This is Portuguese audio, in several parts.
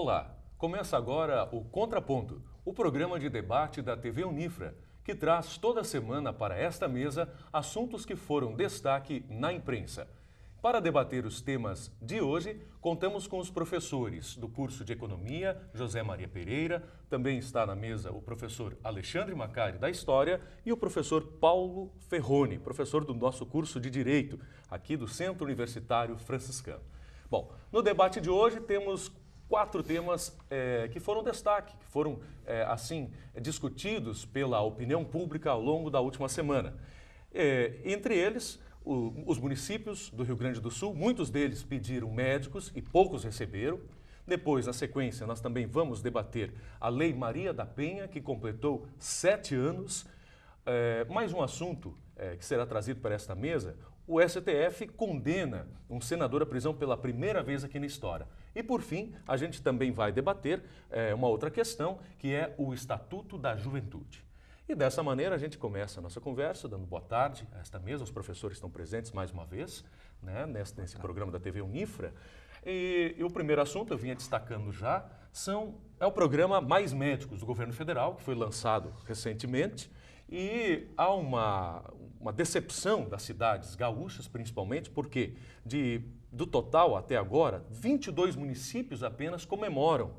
Olá, começa agora o Contraponto, o programa de debate da TV Unifra, que traz toda semana para esta mesa assuntos que foram destaque na imprensa. Para debater os temas de hoje, contamos com os professores do curso de Economia, José Maria Pereira, também está na mesa o professor Alexandre Macari, da História, e o professor Paulo Ferroni, professor do nosso curso de Direito, aqui do Centro Universitário Franciscano. Bom, no debate de hoje temos 4 temas que foram destaque, que foram, discutidos pela opinião pública ao longo da última semana. Entre eles, os municípios do Rio Grande do Sul, muitos deles pediram médicos e poucos receberam. Depois, na sequência, nós também vamos debater a Lei Maria da Penha, que completou 7 anos. Mais um assunto que será trazido para esta mesa: o STF condena um senador à prisão pela primeira vez aqui na história. E, por fim, a gente também vai debater uma outra questão, que é o Estatuto da Juventude. E dessa maneira a gente começa a nossa conversa, dando boa tarde a esta mesa. Os professores estão presentes mais uma vez, né, nesse programa da TV Unifra. E o primeiro assunto, eu vinha destacando já, é o programa Mais Médicos do governo federal, que foi lançado recentemente. E há uma decepção das cidades gaúchas, principalmente, porque do total até agora, 22 municípios apenas comemoram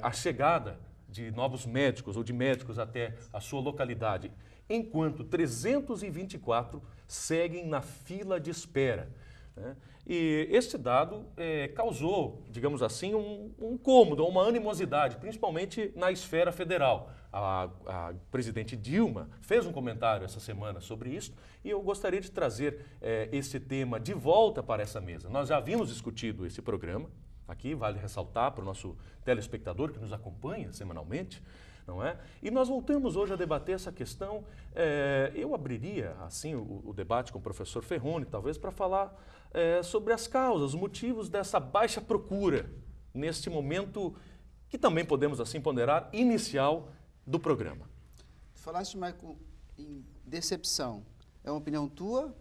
a chegada de novos médicos ou de médicos até a sua localidade, enquanto 324 seguem na fila de espera, né? E este dado causou, digamos assim, um incômodo, uma animosidade, principalmente na esfera federal. A presidente Dilma fez um comentário essa semana sobre isso e eu gostaria de trazer esse tema de volta para essa mesa. Nós já havíamos discutido esse programa. Aqui vale ressaltar para o nosso telespectador que nos acompanha semanalmente, não é? E nós voltamos hoje a debater essa questão. Eu abriria assim o debate com o professor Ferroni, talvez, para falar sobre as causas, os motivos dessa baixa procura neste momento que também podemos assim ponderar inicial do programa. Falaste, Marco, em decepção. É uma opinião tua?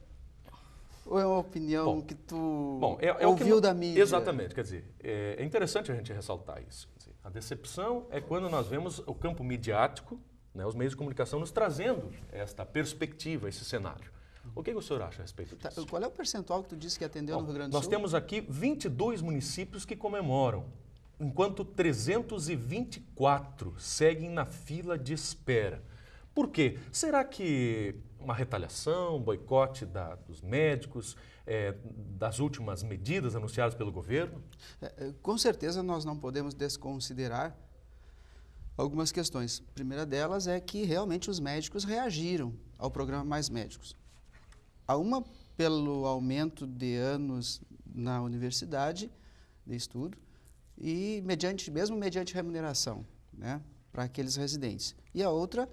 Ou é uma opinião que tu ouviu da mídia? Exatamente, quer dizer, é interessante a gente ressaltar isso. Quer dizer, a decepção é quando nós vemos o campo midiático, né, os meios de comunicação nos trazendo esta perspectiva, esse cenário. O que o senhor acha a respeito disso? Qual é o percentual que tu disse que atendeu no Rio Grande do Sul? Nós temos aqui 22 municípios que comemoram, enquanto 324 seguem na fila de espera. Por quê? Será que uma retaliação, um boicote dos médicos, das últimas medidas anunciadas pelo governo? Com certeza nós não podemos desconsiderar algumas questões. A primeira delas é que realmente os médicos reagiram ao programa Mais Médicos. Há uma pelo aumento de anos na universidade de estudo e mesmo mediante remuneração, né, para aqueles residentes. E a outra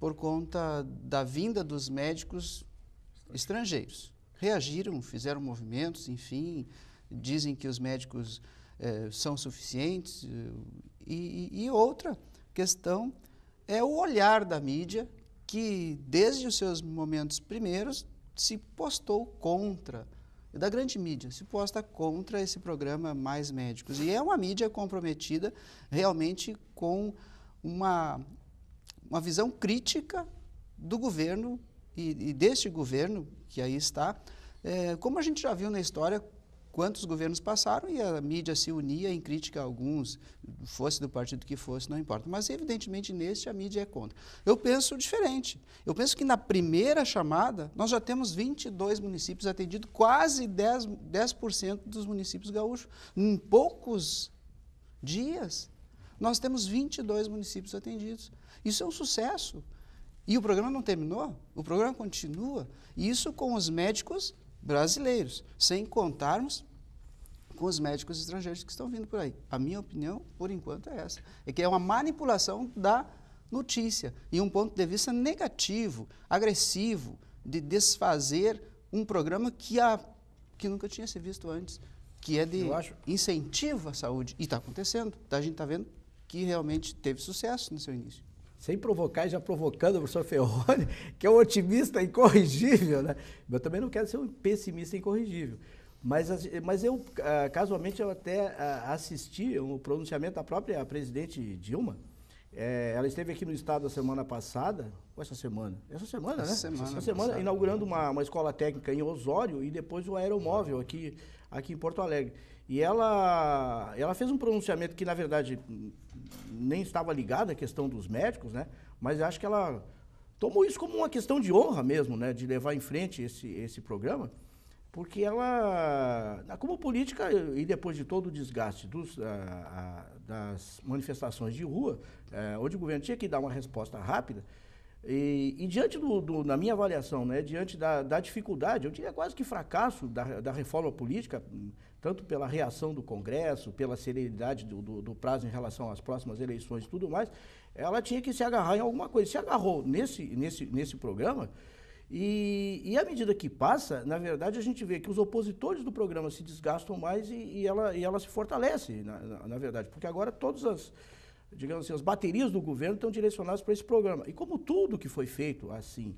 por conta da vinda dos médicos estrangeiros. Reagiram, fizeram movimentos, enfim, dizem que os médicos são suficientes. E outra questão é o olhar da mídia, que desde os seus momentos primeiros se postou contra, da grande mídia, se posta contra esse programa Mais Médicos. E é uma mídia comprometida realmente com uma visão crítica do governo e deste governo que aí está, como a gente já viu na história, quantos governos passaram e a mídia se unia em crítica a alguns, fosse do partido que fosse, não importa. Mas, evidentemente, neste a mídia é contra. Eu penso diferente. Eu penso que na primeira chamada nós já temos 22 municípios atendidos, quase 10% dos municípios gaúchos. Em poucos dias, nós temos 22 municípios atendidos. Isso é um sucesso. E o programa não terminou, o programa continua. E isso com os médicos brasileiros, sem contarmos com os médicos estrangeiros que estão vindo por aí. A minha opinião, por enquanto, é essa. É que é uma manipulação da notícia e um ponto de vista negativo, agressivo, de desfazer um programa que nunca tinha sido visto antes, que é de incentivo à saúde. E está acontecendo. A gente está vendo que realmente teve sucesso no seu início. Sem provocar e já provocando o professor Ferroni, que é um otimista incorrigível, né? Eu também não quero ser um pessimista incorrigível. Mas eu, casualmente, eu até assisti o pronunciamento da própria presidente Dilma. Ela esteve aqui no estado a semana passada, ou essa semana, né? Essa semana, inaugurando uma escola técnica em Osório e depois o aeromóvel aqui em Porto Alegre. E ela fez um pronunciamento que, na verdade, nem estava ligado à questão dos médicos, né? Mas acho que ela tomou isso como uma questão de honra mesmo, né? De levar em frente esse programa. Porque ela, como política, e depois de todo o desgaste das manifestações de rua, onde o governo tinha que dar uma resposta rápida, e diante na minha avaliação, né, diante da dificuldade, eu diria quase que fracasso da reforma política, tanto pela reação do Congresso, pela celeridade do prazo em relação às próximas eleições e tudo mais, ela tinha que se agarrar em alguma coisa. Se agarrou nesse programa. E à medida que passa, na verdade, a gente vê que os opositores do programa se desgastam mais e ela se fortalece, na verdade, porque agora todas as baterias do governo estão direcionadas para esse programa. E como tudo que foi feito assim,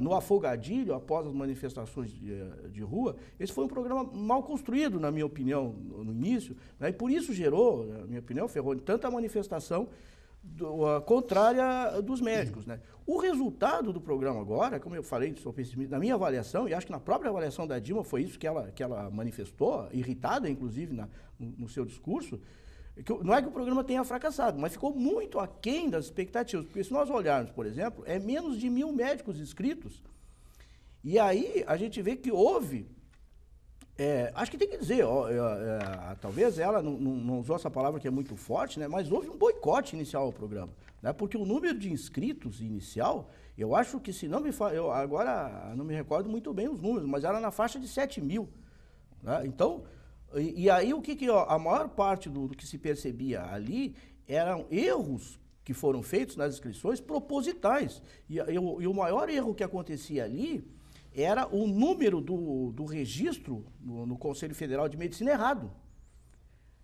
no afogadilho, após as manifestações de rua, esse foi um programa mal construído, na minha opinião, no início, né? E por isso gerou, na minha opinião, Ferroni, tanta manifestação contrária dos médicos, né? O resultado do programa agora, como eu falei, sou pessimista, na minha avaliação, e acho que na própria avaliação da Dilma foi isso que ela manifestou, irritada, inclusive, no seu discurso, não é que o programa tenha fracassado, mas ficou muito aquém das expectativas, porque se nós olharmos, por exemplo, é menos de 1.000 médicos inscritos, e aí a gente vê que houve, acho que tem que dizer, talvez ela não usou essa palavra que é muito forte, né, mas houve um boicote inicial ao programa, né, porque o número de inscritos inicial, eu acho que, se não me falo, eu agora não me recordo muito bem os números, mas era na faixa de 7.000. Né, então, e aí o que a maior parte do que se percebia ali eram erros que foram feitos nas inscrições propositais. E o maior erro que acontecia ali era o número do registro no Conselho Federal de Medicina errado.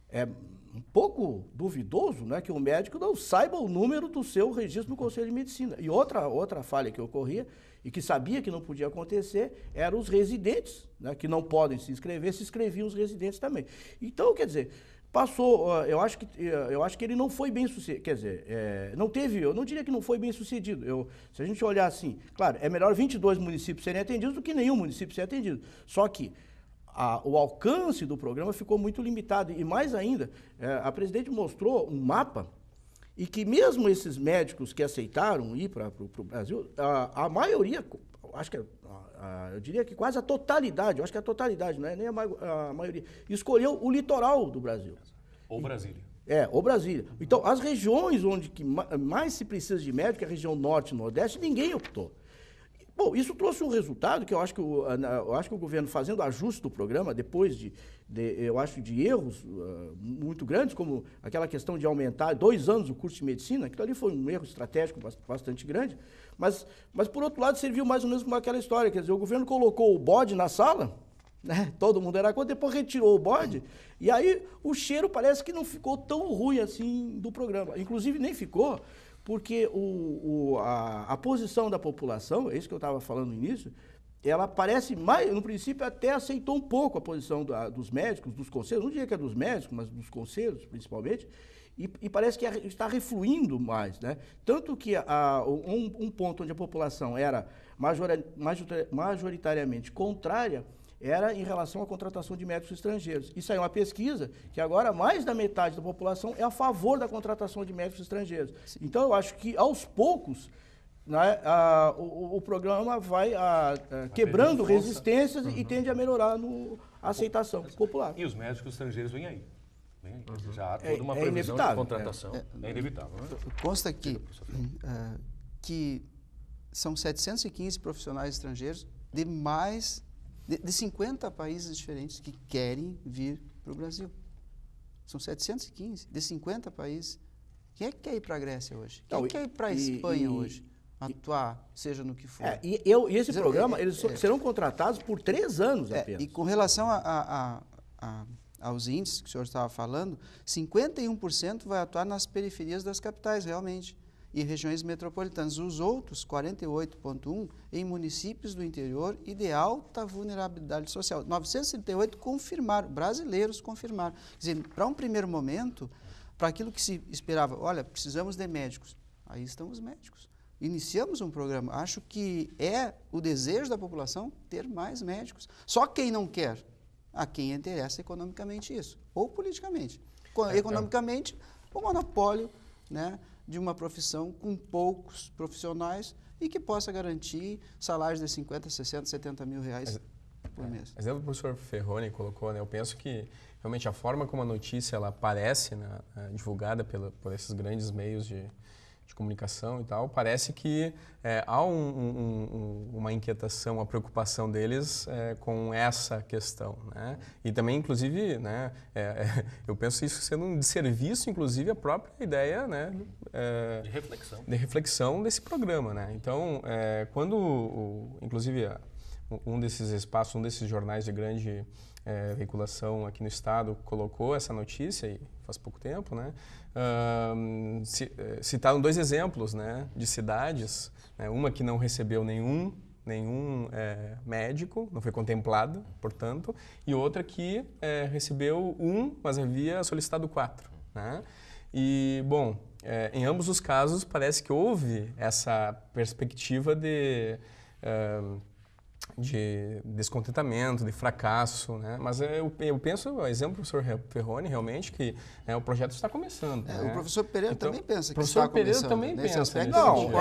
É um pouco duvidoso, né, que o médico não saiba o número do seu registro no Conselho de Medicina. E outra falha que ocorria, e que sabia que não podia acontecer, eram os residentes, né, que não podem se inscrever, se inscreviam os residentes também. Então, quer dizer, passou, eu acho que ele não foi bem sucedido, quer dizer, eu não diria que não foi bem sucedido. Se a gente olhar assim, claro, é melhor 22 municípios serem atendidos do que nenhum município ser atendido. Só que o alcance do programa ficou muito limitado. E mais ainda, a presidente mostrou um mapa e que mesmo esses médicos que aceitaram ir para o Brasil, a maioria, acho que eu diria que quase a totalidade, eu acho que a totalidade, não é nem a maioria, escolheu o litoral do Brasil. Ou Brasília. Ou Brasília. Então, as regiões onde mais se precisa de médico, que é a região norte e nordeste, ninguém optou. Bom, isso trouxe um resultado que eu acho que o governo, fazendo ajuste do programa, depois de erros muito grandes, como aquela questão de aumentar 2 anos o curso de medicina, aquilo ali foi um erro estratégico bastante grande, mas por outro lado serviu mais ou menos como aquela história, quer dizer, o governo colocou o bode na sala, né, todo mundo era contra, depois retirou o bode, e aí o cheiro parece que não ficou tão ruim assim do programa, inclusive nem ficou, porque a posição da população, é isso que eu estava falando no início, ela parece mais, no princípio até aceitou um pouco a posição dos médicos, dos conselhos, não diria que é dos médicos, mas dos conselhos principalmente, e parece que está refluindo mais, né? Tanto que um ponto onde a população era majoritariamente contrária era em relação à contratação de médicos estrangeiros. E saiu uma pesquisa que agora mais da metade da população é a favor da contratação de médicos estrangeiros. Sim. Então, eu acho que, aos poucos, né, o programa vai quebrando resistências e tende a melhorar a aceitação popular. E os médicos estrangeiros vêm aí. Já há toda uma previsão de contratação. É inevitável. Né? Consta aqui que são 715 profissionais estrangeiros de 50 países diferentes que querem vir para o Brasil. São 715 de 50 países. Quem é que quer ir para a Grécia hoje? Quem quer ir para a Espanha hoje? Atuar, seja no que for. E esse programa, eles serão contratados por 3 anos apenas. E com relação aos índices que o senhor estava falando, 51% vai atuar nas periferias das capitais, realmente. e regiões metropolitanas. Os outros, 48,1, em municípios do interior e de alta vulnerabilidade social. 938 confirmaram, brasileiros confirmaram. Quer dizer, para um primeiro momento, para aquilo que se esperava, olha, precisamos de médicos. Aí estão os médicos. Iniciamos um programa. Acho que é o desejo da população ter mais médicos. Só quem não quer, a quem interessa economicamente isso, ou politicamente. Economicamente, o monopólio, né, de uma profissão com poucos profissionais e que possa garantir salários de 50, 60, 70 mil reais por mês. Exemplo que o professor Ferroni colocou, né, eu penso que realmente a forma como a notícia ela aparece, né, divulgada por esses grandes meios de comunicação e tal, parece que há uma inquietação, uma preocupação deles com essa questão, né? E também, inclusive, né, eu penso isso sendo um desserviço, inclusive, à própria ideia, né, de reflexão desse programa, né? Então, quando, inclusive, um desses espaços, um desses jornais de grande veiculação aqui no estado colocou essa notícia, e faz pouco tempo, né? Citaram 2 exemplos, né, de cidades, né, uma que não recebeu nenhum médico, não foi contemplada, portanto, e outra que recebeu 1, mas havia solicitado 4. Né? E, bom, em ambos os casos parece que houve essa perspectiva de descontentamento, de fracasso, né? Mas eu penso, o exemplo do professor Ferroni, realmente, que o projeto está começando. Né? O professor Pereira então, também pensa que está começando. O professor Pereira também pensa. Não,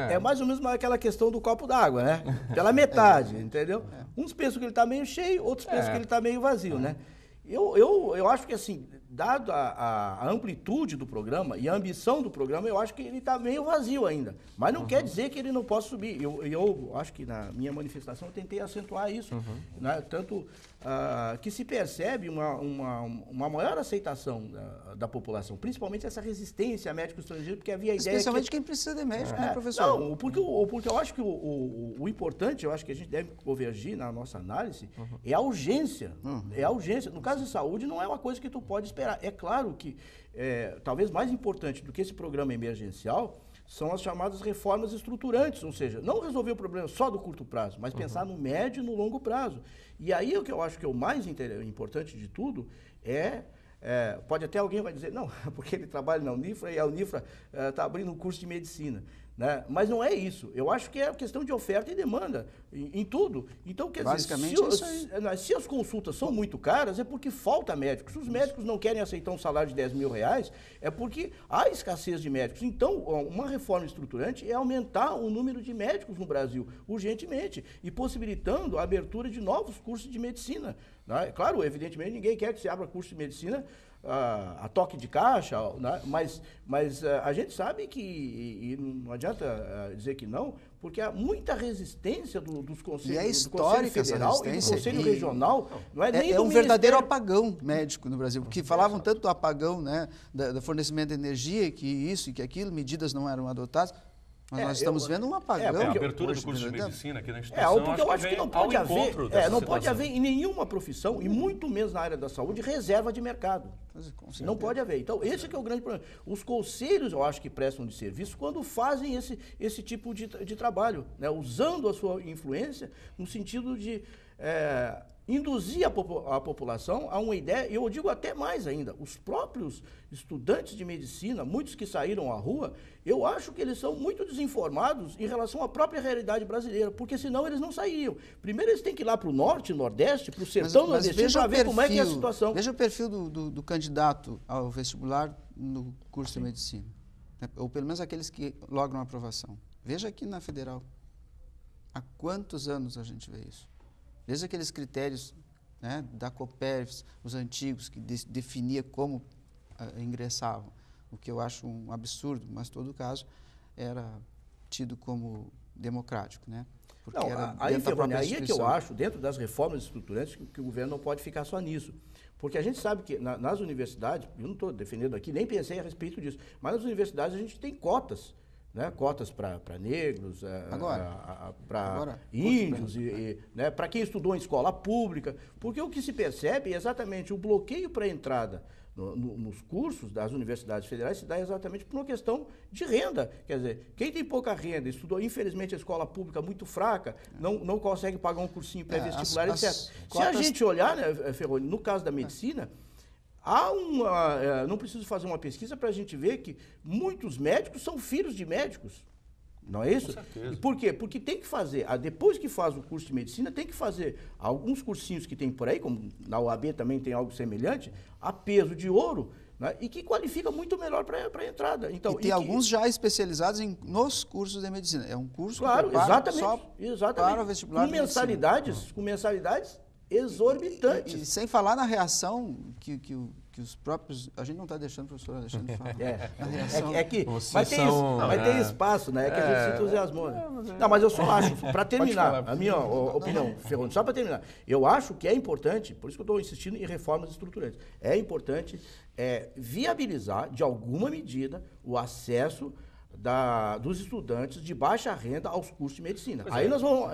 é mais ou menos aquela questão do copo d'água, né? Pela metade, entendeu? Uns pensam que ele está meio cheio, outros pensam que ele está meio vazio, né? Eu acho que, assim, dado a amplitude do programa e a ambição do programa, eu acho que ele está meio vazio ainda. Mas não quer dizer que ele não possa subir. Eu acho que na minha manifestação eu tentei acentuar isso. Né? Tanto que se percebe uma maior aceitação da população, principalmente essa resistência a médico estrangeiro, porque havia a ideia especialmente quem precisa de médico, né, professor? Não, porque eu acho que o importante, eu acho que a gente deve convergir na nossa análise, é a urgência. É a urgência. No caso de saúde, não é uma coisa que tu pode esperar. É claro que, talvez mais importante do que esse programa emergencial, são as chamadas reformas estruturantes, ou seja, não resolver o problema só do curto prazo, mas pensar no médio e no longo prazo. E aí o que eu acho que é o mais importante de tudo pode até alguém vai dizer, não, porque ele trabalha na Unifra e a Unifra está abrindo um curso de medicina. Né? Mas não é isso. Eu acho que é questão de oferta e demanda em tudo. Então, quer basicamente, dizer, se as consultas são muito caras, é porque falta médicos. Se os médicos não querem aceitar um salário de 10 mil reais, é porque há escassez de médicos. Então, uma reforma estruturante é aumentar o número de médicos no Brasil, urgentemente, e possibilitando a abertura de novos cursos de medicina. Né? Claro, evidentemente, ninguém quer que se abra curso de medicina a toque de caixa, né? mas a gente sabe que, e não adianta dizer que não, porque há muita resistência dos conselhos, do Conselho Federal e do Conselho Regional. Não é nem um verdadeiro apagão médico no Brasil, porque falavam tanto do apagão, né, do fornecimento de energia, que isso e que aquilo, medidas não eram adotadas. Mas nós estamos vendo um apagão. A abertura do curso de medicina aqui na instituição, porque eu acho que não pode haver, não pode haver em nenhuma profissão, e muito menos na área da saúde, reserva de mercado. Não pode haver. Então, esse que é o grande problema. Os conselhos, eu acho que prestam de serviço quando fazem esse tipo de trabalho, né? Usando a sua influência no sentido de induzir a população a uma ideia, e eu digo até mais ainda, os próprios estudantes de medicina, muitos que saíram à rua, eu acho que eles são muito desinformados em relação à própria realidade brasileira, porque senão eles não sairiam. Primeiro eles têm que ir lá para o norte, nordeste, para o sertão nordestino, para ver como é que é a situação. Veja o perfil do candidato ao vestibular no curso de medicina, né? Ou pelo menos aqueles que logram a aprovação. Veja aqui na Federal. Há quantos anos a gente vê isso? Veja aqueles critérios, né, da Copérfis, os antigos, que definia como ingressavam, o que eu acho um absurdo, mas, em todo caso, era tido como democrático. Né? Porque aí é que eu acho, dentro das reformas estruturantes, que o governo não pode ficar só nisso. Porque a gente sabe que nas universidades, eu não estou defendendo aqui, nem pensei a respeito disso, mas nas universidades a gente tem cotas. Né, cotas para negros, para índios, né, para quem estudou em escola pública, porque o que se percebe é exatamente o bloqueio para a entrada nos cursos das universidades federais se dá exatamente por uma questão de renda. Quer dizer, quem tem pouca renda, estudou, infelizmente, a escola pública muito fraca, não consegue pagar um cursinho pré-vestibular, etc. Se a gente olhar, né, Ferroni, no caso da medicina, não preciso fazer uma pesquisa para a gente ver que muitos médicos são filhos de médicos. Não é isso? Com certeza. E por quê? Porque tem que fazer, depois que faz o curso de medicina, tem que fazer alguns cursinhos que tem por aí, como na UAB também tem algo semelhante, a peso de ouro, né, e que qualifica muito melhor para a entrada. Então, e tem alguns já especializados nos cursos de medicina. É um curso claro, que prepara exatamente, para o vestibular com mensalidades exorbitantes. E sem falar na reação que os próprios... A gente não está deixando o professor Alexandre falar. Mas tem espaço, né? É que a gente se entusiasmou. Né? Não, mas eu só acho, para terminar, a minha opinião, Ferroni, só para terminar, eu acho que é importante, por isso que eu estou insistindo em reformas estruturantes, é importante viabilizar, de alguma medida, o acesso dos estudantes de baixa renda aos cursos de medicina. Aí nós vão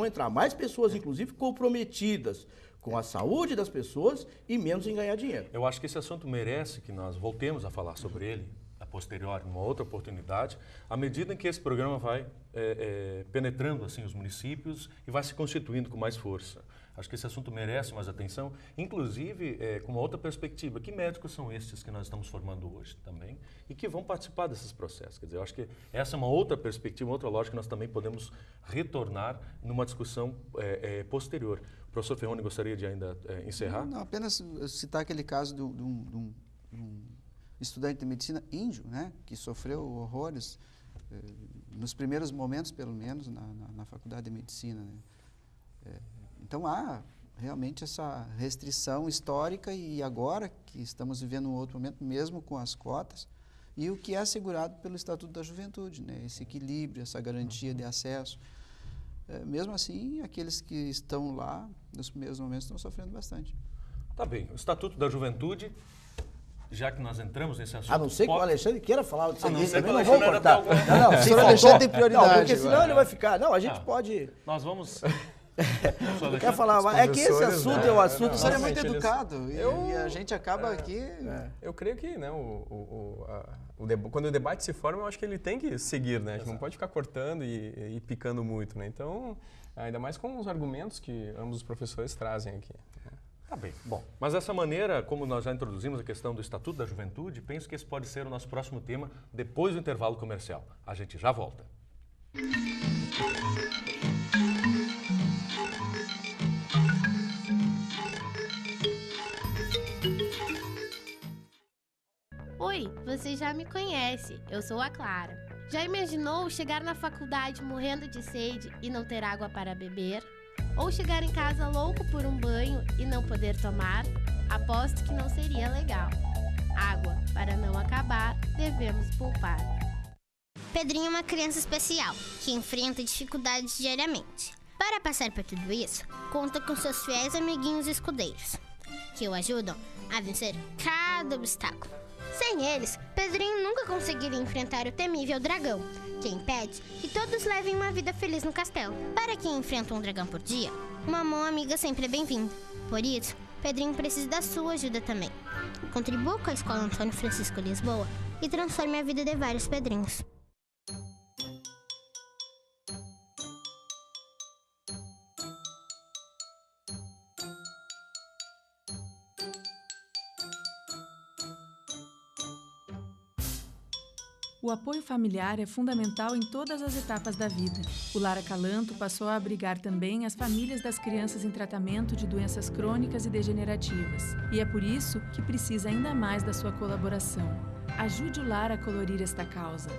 entrar mais pessoas, inclusive, comprometidas com a saúde das pessoas e menos em ganhar dinheiro. Eu acho que esse assunto merece que nós voltemos a falar sobre ele, a posteriori, numa outra oportunidade, à medida em que esse programa vai penetrando assim os municípios e vai se constituindo com mais força. Acho que esse assunto merece mais atenção, inclusive com uma outra perspectiva. Que médicos são estes que nós estamos formando hoje também e que vão participar desses processos? Quer dizer, eu acho que essa é uma outra perspectiva, uma outra lógica que nós também podemos retornar numa discussão posterior. O professor Ferroni gostaria de ainda encerrar? Não, apenas citar aquele caso de um estudante de medicina índio, né, que sofreu horrores nos primeiros momentos, pelo menos, na faculdade de medicina. Né? Então há realmente essa restrição histórica e agora que estamos vivendo um outro momento, mesmo com as cotas, e o que é assegurado pelo Estatuto da Juventude, né? Esse equilíbrio, essa garantia de acesso. Mesmo assim, aqueles que estão lá nos primeiros momentos estão sofrendo bastante. Tá bem, o Estatuto da Juventude, já que nós entramos nesse assunto... A não ser que o Alexandre queira falar disso. Não sei que o não vou Alexandre cortar. Não, o senhor Alexandre tem prioridade. Não, porque senão ele vai ficar... Não, a gente pode... Nós vamos... Quer falar? É que esse assunto é o assunto... O senhor é muito educado e a gente acaba aqui... Eu creio que, né, quando o debate se forma, eu acho que ele tem que seguir, né? A gente não pode ficar cortando e picando muito, né? Então, ainda mais com os argumentos que ambos os professores trazem aqui. Tá bem. Bom, mas dessa maneira, como nós já introduzimos a questão do Estatuto da Juventude, penso que esse pode ser o nosso próximo tema depois do intervalo comercial. A gente já volta. Oi, você já me conhece, eu sou a Clara. Já imaginou chegar na faculdade morrendo de sede e não ter água para beber? Ou chegar em casa louco por um banho e não poder tomar? Aposto que não seria legal. Água, para não acabar, devemos poupar. Pedrinho é uma criança especial, que enfrenta dificuldades diariamente. Para passar por tudo isso, conta com seus fiéis amiguinhos escudeiros, que o ajudam a vencer cada obstáculo. Sem eles, Pedrinho nunca conseguiria enfrentar o temível dragão, que impede que todos levem uma vida feliz no castelo. Para quem enfrenta um dragão por dia, uma mão amiga sempre é bem-vinda. Por isso, Pedrinho precisa da sua ajuda também. Contribua com a Escola Antônio Francisco Lisboa e transforme a vida de vários Pedrinhos. O apoio familiar é fundamental em todas as etapas da vida. O Lar Acalanto passou a abrigar também as famílias das crianças em tratamento de doenças crônicas e degenerativas. E é por isso que precisa ainda mais da sua colaboração. Ajude o Lar a colorir esta causa.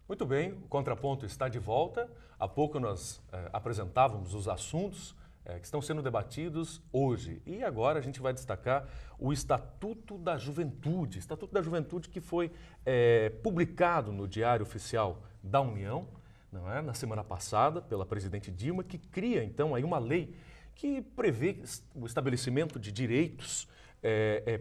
Muito bem, o Contraponto está de volta. Há pouco nós apresentávamos os assuntos que estão sendo debatidos hoje. E agora a gente vai destacar o Estatuto da Juventude. Estatuto da Juventude que foi publicado no Diário Oficial da União, não é? Na semana passada, pela presidente Dilma, que cria, então, aí uma lei que prevê o estabelecimento de direitos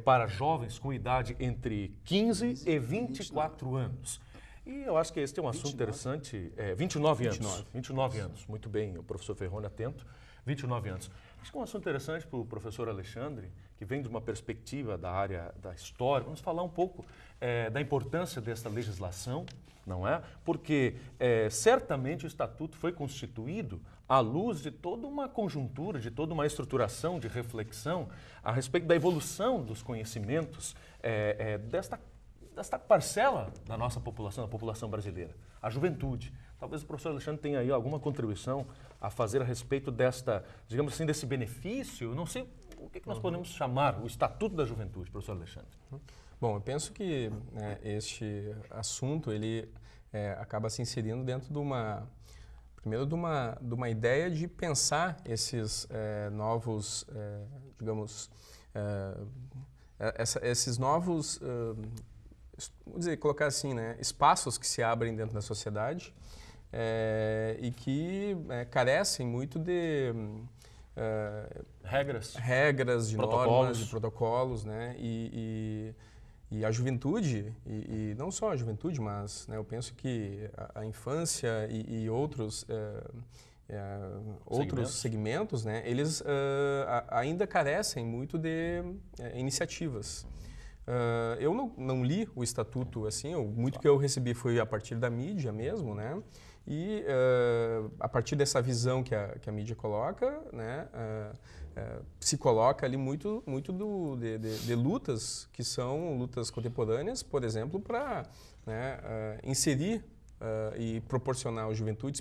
para jovens com idade entre 15 e 24 anos. E eu acho que esse é um assunto interessante. 29 anos. 29 anos, muito bem, o professor Ferroni atento. 29 anos. Acho que é um assunto interessante para o professor Alexandre, que vem de uma perspectiva da área da história. Vamos falar um pouco da importância dessa legislação, não é? Porque certamente o Estatuto foi constituído à luz de toda uma conjuntura, de toda uma estruturação de reflexão a respeito da evolução dos conhecimentos desta parcela da nossa população, da população brasileira, a juventude. Talvez o professor Alexandre tenha aí alguma contribuição a fazer a respeito desta, digamos assim, desse benefício. Não sei o que nós podemos chamar o Estatuto da Juventude, professor Alexandre. Bom, eu penso que este assunto ele acaba se inserindo dentro de uma ideia de pensar esses novos, digamos, esses novos, vamos dizer, colocar assim, né, espaços que se abrem dentro da sociedade e que carecem muito de regras, de normas, de protocolos, né, e a juventude, e não só a juventude, mas né, eu penso que a infância e outros segmentos, né, eles ainda carecem muito de iniciativas. Eu não li o Estatuto assim, muito que eu recebi foi a partir da mídia mesmo, né? E a partir dessa visão que a mídia coloca, né, se coloca ali muito de lutas que são lutas contemporâneas, por exemplo, para inserir e proporcionar à juventude,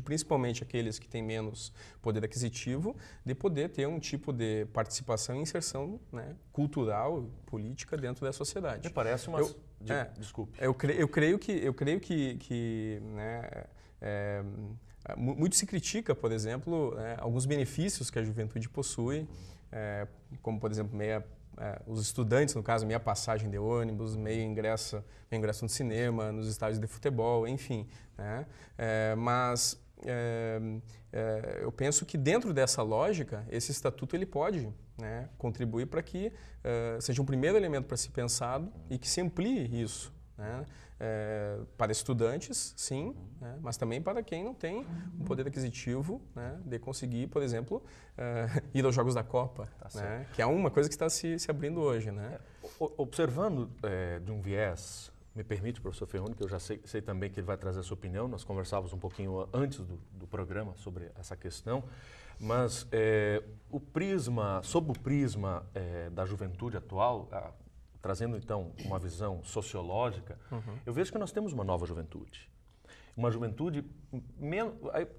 principalmente aqueles que têm menos poder aquisitivo, de poder ter um tipo de participação e inserção, né, cultural, política dentro da sociedade. Me parece uma... Desculpe. Eu creio que né, muito se critica, por exemplo, alguns benefícios que a juventude possui, como, por exemplo, os estudantes, no caso, meia passagem de ônibus, meio ingresso no cinema, nos estádios de futebol, enfim. Né? Mas eu penso que dentro dessa lógica, esse estatuto ele pode, né, contribuir para que seja um primeiro elemento para ser pensado e que se amplie isso, né? Para estudantes, sim, né, mas também para quem não tem um poder aquisitivo, né, de conseguir, por exemplo, ir aos Jogos da Copa, né, que é uma coisa que está se abrindo hoje. Né? Observando de um viés, me permite, professor Ferroni, que eu já sei também que ele vai trazer a sua opinião, nós conversávamos um pouquinho antes do programa sobre essa questão, mas sob o prisma da juventude atual, trazendo então uma visão sociológica, eu vejo que nós temos uma nova juventude. Uma juventude,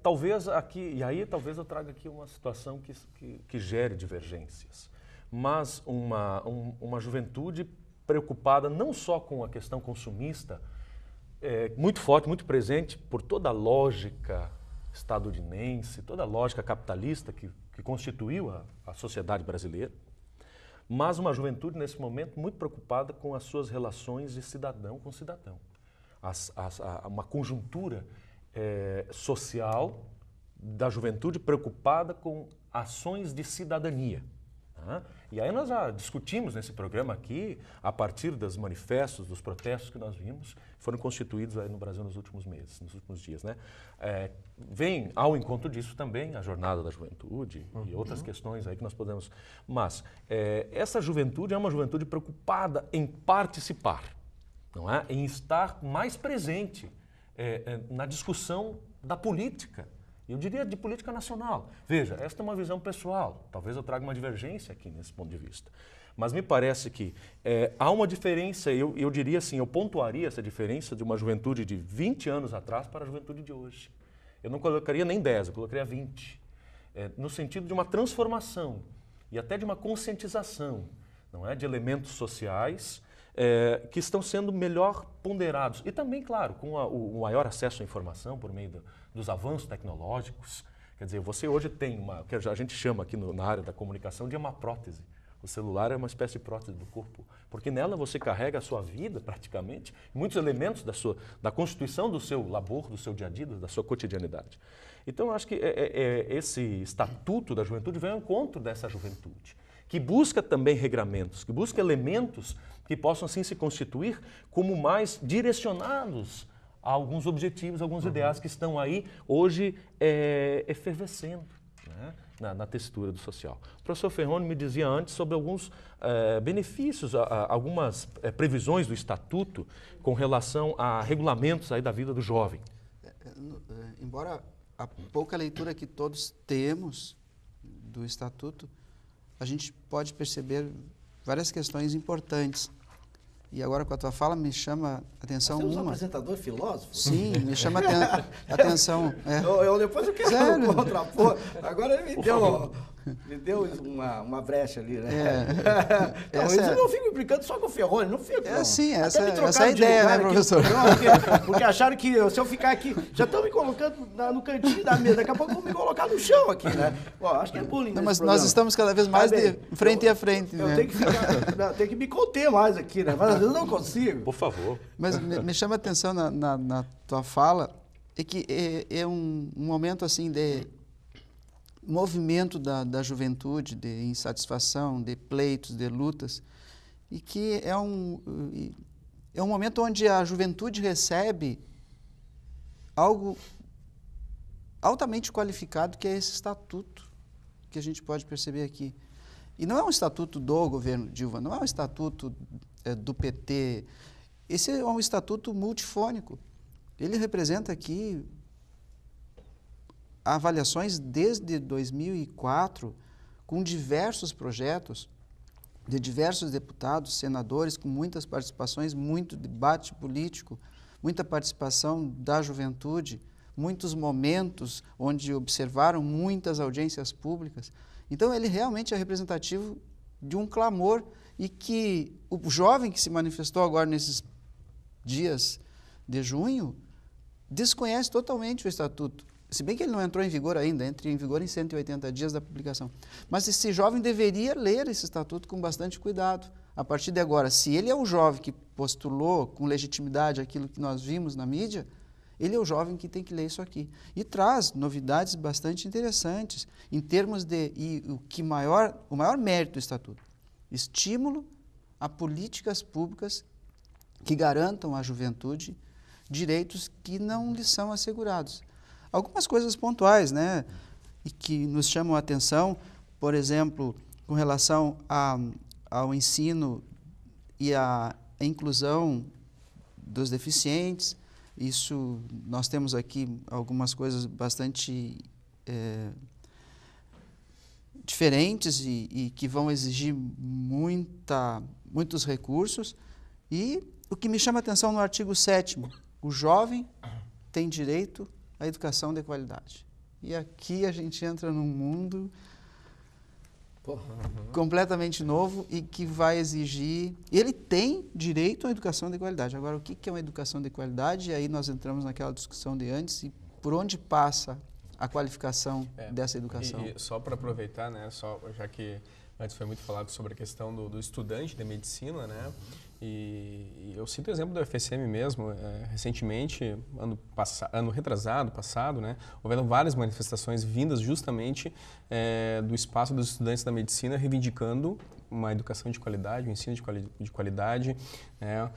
talvez aqui, e aí talvez eu traga aqui uma situação que gere divergências, mas uma juventude preocupada não só com a questão consumista, muito forte, muito presente por toda a lógica estadunidense, toda a lógica capitalista que constituiu a sociedade brasileira, mas uma juventude, nesse momento, muito preocupada com as suas relações de cidadão com cidadão. Uma conjuntura social da juventude preocupada com ações de cidadania. Tá? E aí nós já discutimos nesse programa aqui, a partir dos manifestos, dos protestos que nós vimos, foram constituídos aí no Brasil nos últimos meses, nos últimos dias. Né? Vem ao encontro disso também a Jornada da Juventude e outras questões aí que nós podemos... Mas essa juventude é uma juventude preocupada em participar, não é? Em estar mais presente na discussão da política. Eu diria de política nacional. Veja, esta é uma visão pessoal. Talvez eu traga uma divergência aqui nesse ponto de vista. Mas me parece que há uma diferença, eu diria assim, eu pontuaria essa diferença de uma juventude de 20 anos atrás para a juventude de hoje. Eu não colocaria nem 10, eu colocaria 20. No sentido de uma transformação e até de uma conscientização, não é? De elementos sociais que estão sendo melhor ponderados. E também, claro, com o maior acesso à informação por meio dos avanços tecnológicos Quer dizer, você hoje tem o que a gente chama aqui na área da comunicação de uma prótese. O celular é uma espécie de prótese do corpo, porque nela você carrega a sua vida, praticamente, muitos elementos da constituição do seu labor, do seu dia a dia, da sua cotidianidade. Então, eu acho que esse estatuto da juventude vem ao encontro dessa juventude, que busca também regramentos, que busca elementos que possam, assim, se constituir como mais direcionados a alguns objetivos, alguns ideais que estão aí, hoje, efervescendo, né? Na textura do social. O professor Ferroni me dizia antes sobre alguns benefícios, algumas previsões do Estatuto com relação a regulamentos aí da vida do jovem. Embora a pouca leitura que todos temos do Estatuto, a gente pode perceber várias questões importantes. E agora, com a tua fala, me chama a atenção Você é um uma. apresentador filósofo? Sim, me chama a atenção. Depois eu quero contrapor. Agora ele me deu uma brecha ali, né? Eu não fico brincando só com o Ferroni, não fico. Sim, essa é a ideia, né, professor? Porque acharam que se eu ficar aqui, já estão me colocando no cantinho da mesa, daqui a pouco vão me colocar no chão aqui, né? Bom, acho que é bullying. Não, mas nós estamos cada vez mais de frente a frente. Eu né? tenho que me conter mais aqui, né? Mas às vezes eu não consigo. Por favor. Mas me chama a atenção na tua fala, é que é um momento assim de movimento da juventude, de insatisfação, de pleitos, de lutas, e que é um momento onde a juventude recebe algo altamente qualificado, que é esse estatuto que a gente pode perceber aqui. E não é um estatuto do governo Dilma, não é um estatuto do PT, esse é um estatuto multifônico. Ele representa aqui avaliações desde 2004, com diversos projetos de diversos deputados, senadores, com muitas participações, muito debate político, muita participação da juventude, muitos momentos onde observaram muitas audiências públicas. Então, ele realmente é representativo de um clamor e que o jovem que se manifestou agora nesses dias de junho desconhece totalmente o Estatuto. Se bem que ele não entrou em vigor ainda, entra em vigor em 180 dias da publicação. Mas esse jovem deveria ler esse estatuto com bastante cuidado. A partir de agora, se ele é o jovem que postulou com legitimidade aquilo que nós vimos na mídia, ele é o jovem que tem que ler isso aqui. E traz novidades bastante interessantes em termos de o maior mérito do estatuto: estímulo a políticas públicas que garantam à juventude direitos que não lhes são assegurados. Algumas coisas pontuais, né, e que nos chamam a atenção, por exemplo, com relação ao ensino e à inclusão dos deficientes. Isso, nós temos aqui algumas coisas bastante diferentes e que vão exigir muitos recursos. E o que me chama a atenção no artigo 7º, o jovem tem direito à educação de qualidade. E aqui a gente entra num mundo completamente novo e que vai exigir... Ele tem direito à educação de qualidade. Agora, o que é uma educação de qualidade? E aí nós entramos naquela discussão de antes, e por onde passa a qualificação dessa educação? E só para aproveitar, né, já que antes foi muito falado sobre a questão do estudante de medicina, né? E eu cito o exemplo do FSM mesmo. Recentemente, ano retrasado, passado, né, houveram várias manifestações vindas justamente do espaço dos estudantes da medicina, reivindicando uma educação de qualidade, um ensino de qualidade. Né?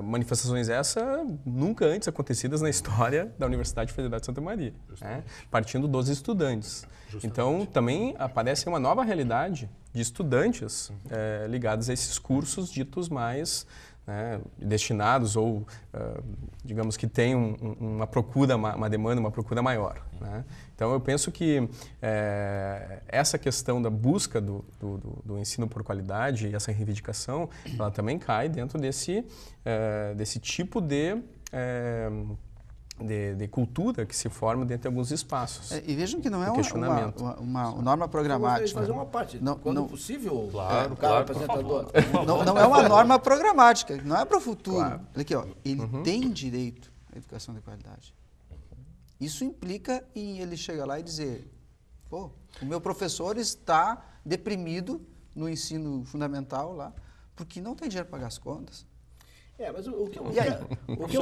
Manifestações essas nunca antes acontecidas na história da Universidade Federal de Santa Maria, né? Partindo dos estudantes. Justamente. Então, também aparece uma nova realidade de estudantes ligados a esses cursos ditos mais destinados ou, digamos que tem uma procura, uma demanda, uma procura maior. Né? Então, eu penso que essa questão da busca do ensino por qualidade e essa reivindicação, ela também cai dentro desse tipo de cultura que se forma dentro de alguns espaços. E vejam que não é uma norma programática. Fazer uma parte, quando possível, claro, apresentador. Não é uma norma programática, não é para o futuro. Claro. Aqui, ó, ele tem direito à educação de qualidade. Isso implica em ele chegar lá e dizer, Pô, o meu professor está deprimido no ensino fundamental lá, porque não tem dinheiro para pagar as contas. Mas o que eu E aí?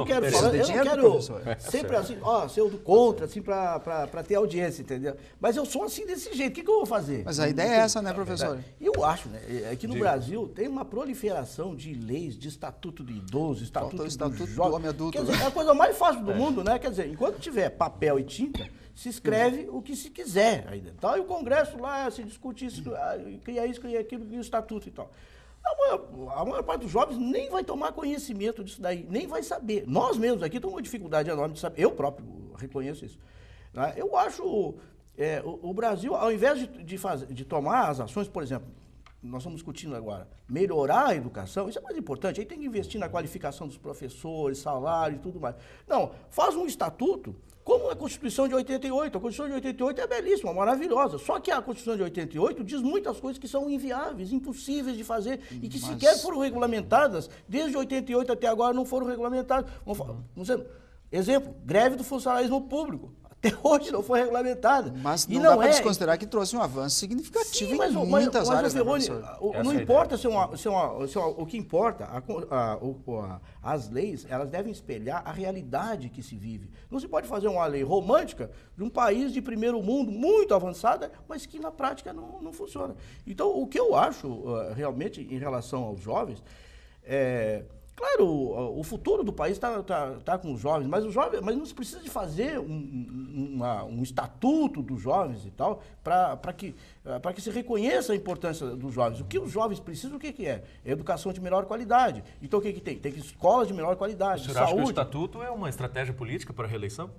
quero falar, eu não dinheiro, quero professor? sempre assim, ser do contra, assim, para ter audiência, entendeu? Mas eu sou assim desse jeito, o que eu vou fazer? Mas a ideia é essa, né, professor? Eu acho, né, que no Brasil tem uma proliferação de leis, de estatuto do idoso, estatuto do jovem. Homem adulto. Quer dizer, é a coisa mais fácil do mundo, né? Quer dizer, enquanto tiver papel e tinta, se escreve o que se quiser aí dentro. Então, e o Congresso lá se discute isso, cria isso, cria aquilo, cria o estatuto e tal. A maior parte dos jovens nem vai tomar conhecimento disso daí, nem vai saber. Nós mesmos aqui temos uma dificuldade enorme de saber. Eu próprio reconheço isso. Né? Eu acho o Brasil, ao invés de tomar as ações, por exemplo, nós estamos discutindo agora, melhorar a educação, isso é mais importante. Aí tem que investir na qualificação dos professores, salário e tudo mais. Não, faz um estatuto, como a Constituição de 88. A Constituição de 88 é belíssima, maravilhosa. Só que a Constituição de 88 diz muitas coisas que são inviáveis, impossíveis de fazer e que sequer foram regulamentadas. Desde 88 até agora não foram regulamentadas. Exemplo, greve do funcionalismo público. Até hoje não foi regulamentada. Mas não dá para desconsiderar que trouxe um avanço significativo em muitas áreas. Não importa o que importa, as leis, elas devem espelhar a realidade que se vive. Não se pode fazer uma lei romântica de um país de primeiro mundo, muito avançada, mas que na prática não funciona. Então, o que eu acho realmente em relação aos jovens claro, o futuro do país está com os jovens, mas não se precisa de fazer um estatuto dos jovens e tal, para que se reconheça a importância dos jovens. O que os jovens precisam, o que é? É educação de melhor qualidade. Então, o que tem? Tem escolas de melhor qualidade, saúde. Você acha que o estatuto é uma estratégia política para a reeleição?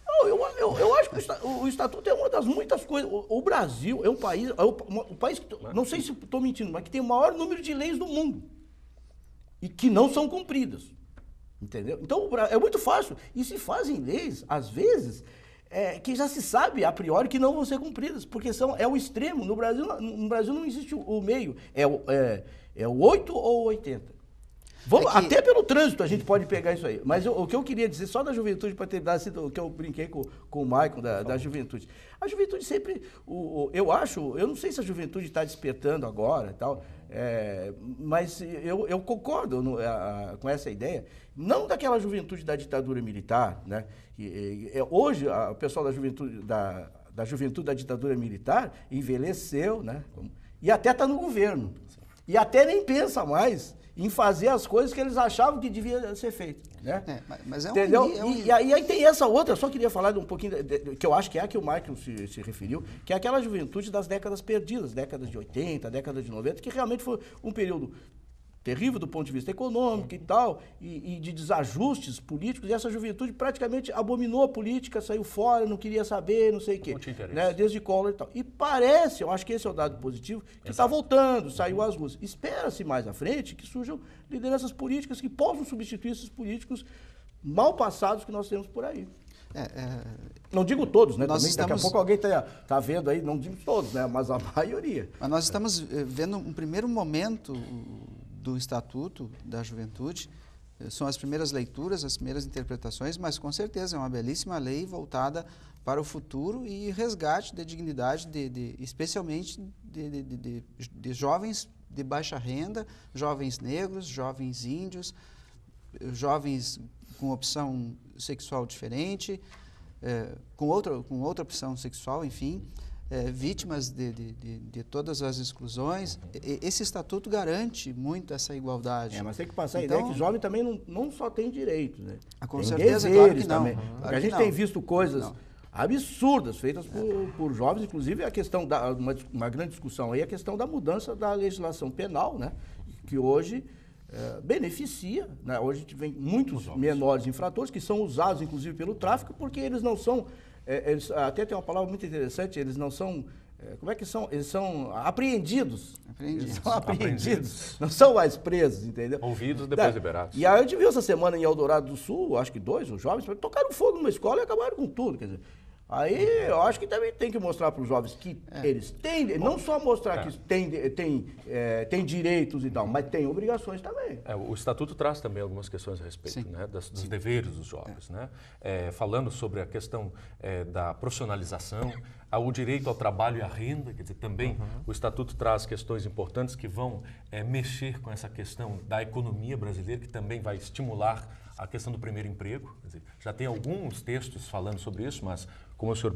Não, eu acho que o estatuto é uma das muitas coisas. O Brasil é um país, não sei se estou mentindo, mas que tem o maior número de leis do mundo. E que não são cumpridas, entendeu? Então, é muito fácil. E se fazem leis, às vezes, que já se sabe, a priori, que não vão ser cumpridas, porque é o extremo. No Brasil não existe o meio. É o 8 ou 80. Até pelo trânsito a gente pode pegar isso aí. Mas o que eu queria dizer, só da juventude, para terminar, assim, o que eu brinquei com o Maicon da juventude. A juventude sempre, eu não sei se a juventude está despertando agora e tal, mas eu concordo com essa ideia, não daquela juventude da ditadura militar, né? Hoje, o pessoal da juventude da ditadura militar envelheceu, né? E até está no governo. E até nem pensa mais em fazer as coisas que eles achavam que devia ser feito, né? Mas entendeu? E aí tem essa outra, eu só queria falar um pouquinho, que eu acho que é a que o Michael se referiu, que é aquela juventude das décadas perdidas, décadas de 80, décadas de 90, que realmente foi um período terrível do ponto de vista econômico e tal, e de desajustes políticos, e essa juventude praticamente abominou a política, saiu fora, não queria saber, não sei o quê, né? Desde Collor e tal. E parece, eu acho que esse é o dado positivo, que está voltando, saiu às ruas. Espera-se mais à frente que surjam lideranças políticas que possam substituir esses políticos mal passados que nós temos por aí. Não digo todos, né? Também, daqui a pouco alguém está vendo aí, não digo todos, né? Mas a maioria. Mas nós estamos vendo um primeiro momento do Estatuto da Juventude. São as primeiras leituras, as primeiras interpretações, mas com certeza é uma belíssima lei voltada para o futuro e resgate da dignidade, especialmente de jovens de baixa renda, jovens negros, jovens índios, jovens com opção sexual diferente, com outra opção sexual, enfim, vítimas de todas as exclusões. Esse estatuto garante muito essa igualdade. Mas tem que passar a ideia que jovem também não só tem direitos, né? Com tem certeza, claro que não. Porque a gente tem visto coisas absurdas feitas por jovens, inclusive a questão uma grande discussão aí, a questão da mudança da legislação penal, né? Que hoje beneficia, né? Hoje a gente vê muitos menores infratores que são usados, inclusive, pelo tráfico, porque eles não são... eles até tem uma palavra muito interessante, eles não são... como é que são? Eles são apreendidos. Eles são apreendidos. Não são mais presos, entendeu? Ouvidos, depois liberados. E aí a gente viu essa semana em Eldorado do Sul, acho que 2, os jovens, tocaram fogo numa escola e acabaram com tudo. Quer dizer, Aí eu acho que também tem que mostrar para os jovens que eles têm, não só mostrar que tem direitos e tal, mas tem obrigações também. O Estatuto traz também algumas questões a respeito, né, dos deveres dos jovens, né? Falando sobre a questão da profissionalização, o direito ao trabalho e à renda, quer dizer, também o Estatuto traz questões importantes que vão mexer com essa questão da economia brasileira, que também vai estimular a questão do primeiro emprego. Quer dizer, já tem alguns textos falando sobre isso, mas como o senhor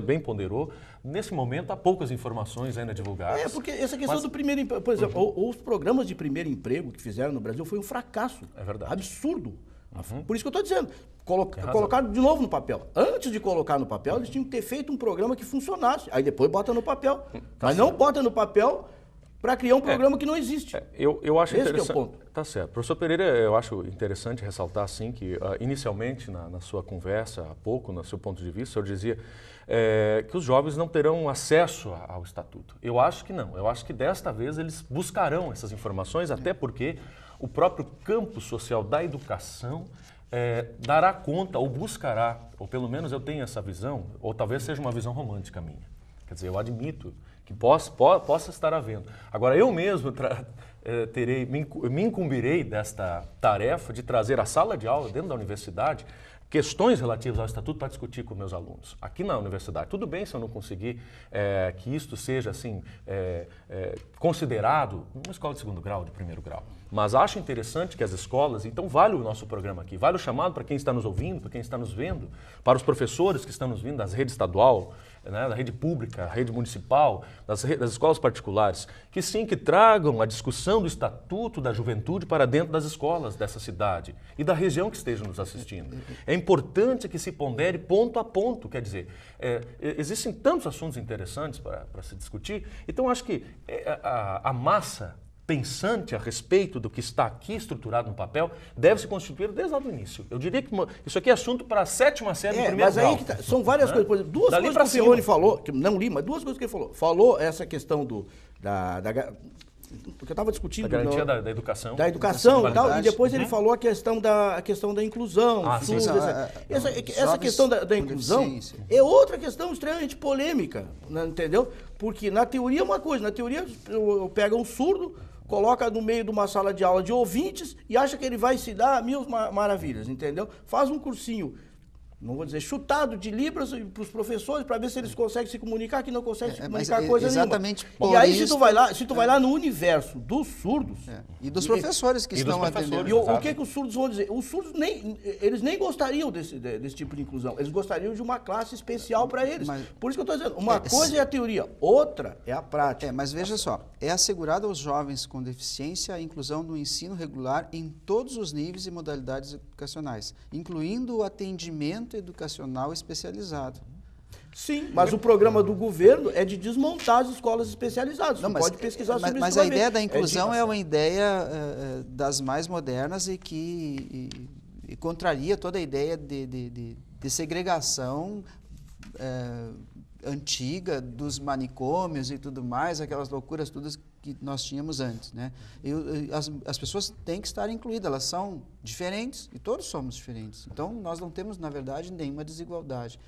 bem ponderou, nesse momento há poucas informações ainda divulgadas. Porque essa questão do primeiro emprego, por exemplo, os programas de primeiro emprego que fizeram no Brasil foi um fracasso. É verdade. Absurdo. Por isso que eu estou dizendo, colocaram de novo no papel. Antes de colocar no papel, eles tinham que ter feito um programa que funcionasse. Aí depois bota no papel. Mas não bota no papel para criar um programa que não existe. Eu acho interessante. Esse é o ponto. Tá certo. Professor Pereira, eu acho interessante ressaltar, assim, que inicialmente, na sua conversa, há pouco, no seu ponto de vista, o senhor dizia que os jovens não terão acesso ao Estatuto. Eu acho que não. Eu acho que desta vez eles buscarão essas informações, até porque o próprio campo social da educação dará conta, ou buscará, ou pelo menos eu tenho essa visão, ou talvez seja uma visão romântica minha. Quer dizer, eu admito que possa estar havendo. Agora, eu mesmo me incumbirei desta tarefa de trazer à sala de aula, dentro da universidade, questões relativas ao Estatuto para discutir com meus alunos, aqui na universidade. Tudo bem se eu não conseguir que isto seja assim, considerado uma escola de segundo grau, de primeiro grau. Mas acho interessante que as escolas, então vale o nosso programa aqui, vale o chamado para quem está nos ouvindo, para quem está nos vendo, para os professores que estão nos vindo das redes estadual, né, da rede pública, rede municipal, das escolas particulares, que sim, que tragam a discussão do Estatuto da Juventude para dentro das escolas dessa cidade e da região que esteja nos assistindo. É importante que se pondere ponto a ponto, quer dizer, existem tantos assuntos interessantes para se discutir, então acho que a massa pensante a respeito do que está aqui estruturado no papel deve se constituir desde lá do início. Eu diria que isso aqui é assunto para a 7ª série do primeiro grau. Mas aí são várias coisas. Por exemplo, duas coisas que o Ferroni falou, que não li, mas duas coisas que ele falou. Falou essa questão porque eu estava discutindo... Da garantia da educação. Da educação e tal, e depois ele falou a questão da inclusão. Essa questão da inclusão é outra questão extremamente polêmica, né, entendeu? Porque na teoria é uma coisa, na teoria pega um surdo, coloca no meio de uma sala de aula de ouvintes e acha que ele vai se dar mil maravilhas, entendeu? Faz um cursinho, não vou dizer chutado, de Libras para os professores para ver se eles conseguem se comunicar, que não conseguem se comunicar coisa exatamente nenhuma. E aí se tu vai lá no universo dos surdos... E dos professores que estão atendendo. E o que os surdos vão dizer? Os surdos eles nem gostariam desse tipo de inclusão, eles gostariam de uma classe especial para eles. Por isso que eu estou dizendo, uma coisa é a teoria, outra é a prática. Mas veja só, é assegurado aos jovens com deficiência a inclusão no ensino regular em todos os níveis e modalidades educacionais, incluindo o atendimento educacional especializado. Sim, mas o programa do governo é de desmontar as escolas especializadas. Você pode pesquisar sobre isso. Mas a ideia da inclusão é uma ideia das mais modernas e que contraria toda a ideia de segregação antiga dos manicômios e tudo mais, aquelas loucuras todas que nós tínhamos antes, né? As pessoas têm que estar incluídas, elas são diferentes e todos somos diferentes. Então, nós não temos, na verdade, nenhuma desigualdade.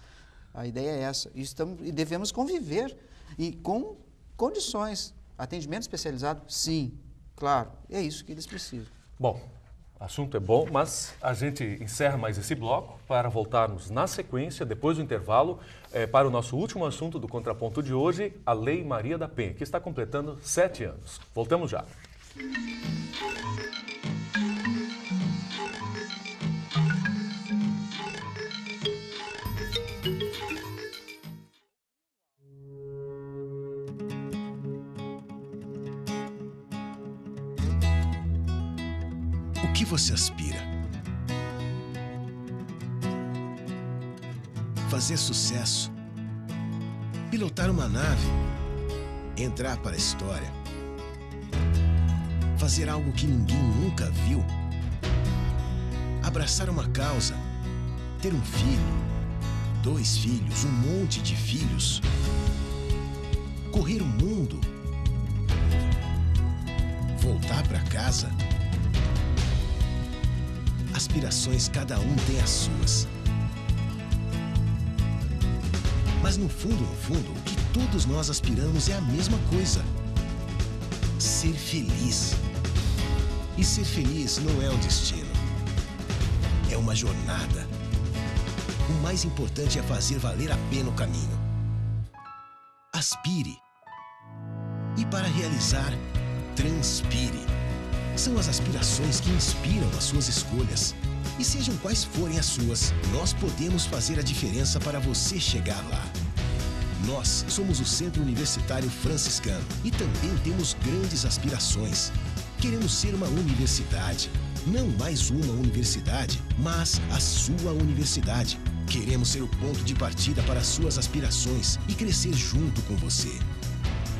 A ideia é essa. E devemos conviver com condições. Atendimento especializado, sim, claro. É isso que eles precisam. Bom, o assunto é bom, mas a gente encerra mais esse bloco para voltarmos na sequência, depois do intervalo, para o nosso último assunto do Contraponto de hoje, a Lei Maria da Penha, que está completando 7 anos. Voltamos já. O que você aspira? Fazer sucesso? Pilotar uma nave? Entrar para a história? Fazer algo que ninguém nunca viu? Abraçar uma causa? Ter um filho? 2 filhos? Um monte de filhos? Correr o mundo? Voltar para casa? Aspirações, cada um tem as suas. Mas no fundo, o que todos nós aspiramos é a mesma coisa: ser feliz. E ser feliz não é um destino, é uma jornada. O mais importante é fazer valer a pena o caminho. Aspire. E para realizar, transpire. São as aspirações que inspiram as suas escolhas. E sejam quais forem as suas, nós podemos fazer a diferença para você chegar lá. Nós somos o Centro Universitário Franciscano e também temos grandes aspirações. Queremos ser uma universidade. Não mais uma universidade, mas a sua universidade. Queremos ser o ponto de partida para as suas aspirações e crescer junto com você.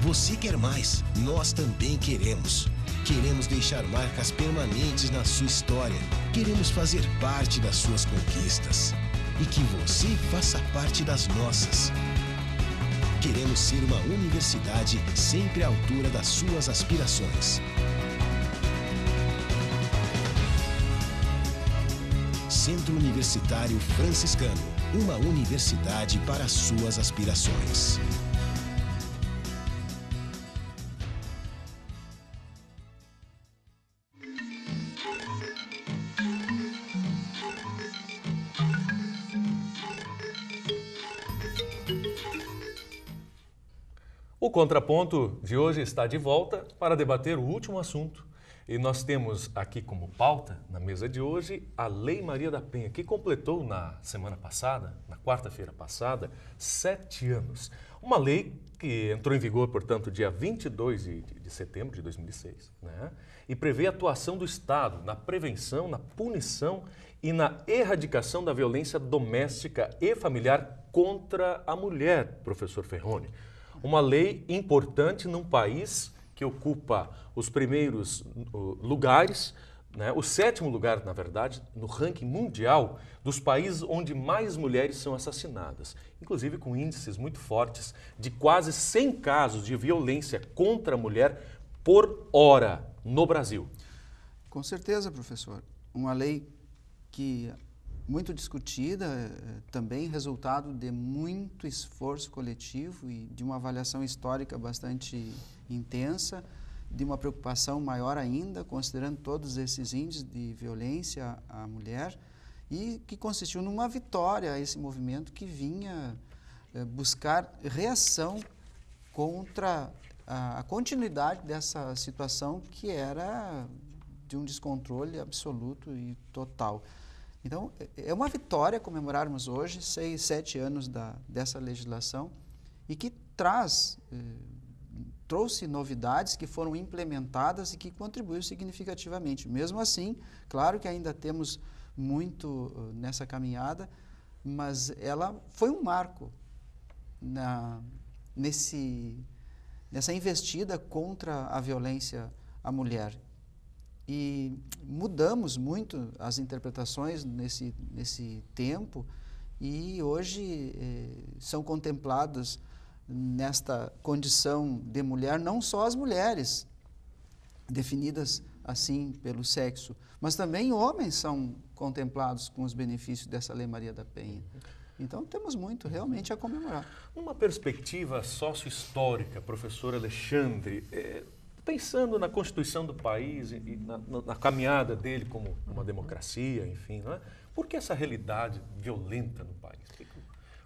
Você quer mais, nós também queremos. Queremos deixar marcas permanentes na sua história. Queremos fazer parte das suas conquistas. E que você faça parte das nossas. Queremos ser uma universidade sempre à altura das suas aspirações. Centro Universitário Franciscano, uma universidade para as suas aspirações. O Contraponto de hoje está de volta para debater o último assunto. E nós temos aqui como pauta, na mesa de hoje, a Lei Maria da Penha, que completou na semana passada, na quarta-feira passada, 7 anos. Uma lei que entrou em vigor, portanto, dia 22 de setembro de 2006, né? E prevê a atuação do Estado na prevenção, na punição e na erradicação da violência doméstica e familiar contra a mulher, professor Ferroni. Uma lei importante num país que ocupa os primeiros lugares, né, o 7º lugar, na verdade, no ranking mundial dos países onde mais mulheres são assassinadas, inclusive com índices muito fortes de quase 100 casos de violência contra a mulher por hora no Brasil. Com certeza, professor. Uma lei que muito discutida, também resultado de muito esforço coletivo e de uma avaliação histórica bastante intensa, de uma preocupação maior ainda, considerando todos esses índices de violência à mulher, e que consistiu numa vitória a esse movimento que vinha buscar reação contra a continuidade dessa situação que era de um descontrole absoluto e total. Então, é uma vitória comemorarmos hoje 6, 7 anos dessa legislação e que trouxe novidades que foram implementadas e que contribuiu significativamente. Mesmo assim, claro que ainda temos muito nessa caminhada, mas ela foi um marco nessa investida contra a violência à mulher. E mudamos muito as interpretações nesse tempo e hoje são contemplados nesta condição de mulher não só as mulheres definidas assim pelo sexo, mas também homens são contemplados com os benefícios dessa Lei Maria da Penha. Então temos muito realmente a comemorar. Uma perspectiva sócio-histórica, professor Alexandre, pensando na Constituição do país e na caminhada dele como uma democracia, enfim, não é? Por que essa realidade violenta no país?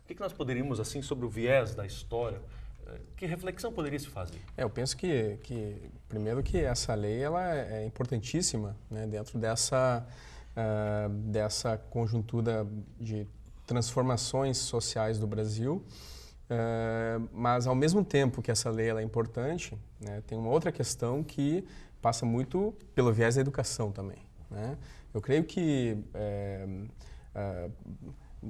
O que nós poderíamos, assim, sobre o viés da história, que reflexão poderia se fazer? Eu penso que primeiro que essa lei ela é importantíssima, né, dentro dessa conjuntura de transformações sociais do Brasil, mas ao mesmo tempo que essa lei ela é importante, né, tem uma outra questão que passa muito pelo viés da educação também, né? Eu creio que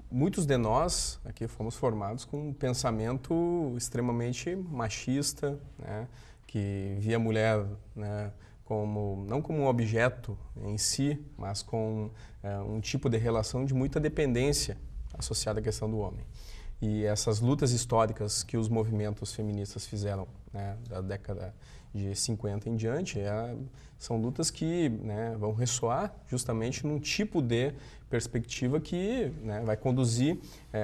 muitos de nós aqui fomos formados com um pensamento extremamente machista, né, que via a mulher, né, não como um objeto em si, mas com um tipo de relação de muita dependência associada à questão do homem. E essas lutas históricas que os movimentos feministas fizeram, né, da década de 50 em diante, são lutas que, né, vão ressoar justamente num tipo de perspectiva que, né, vai conduzir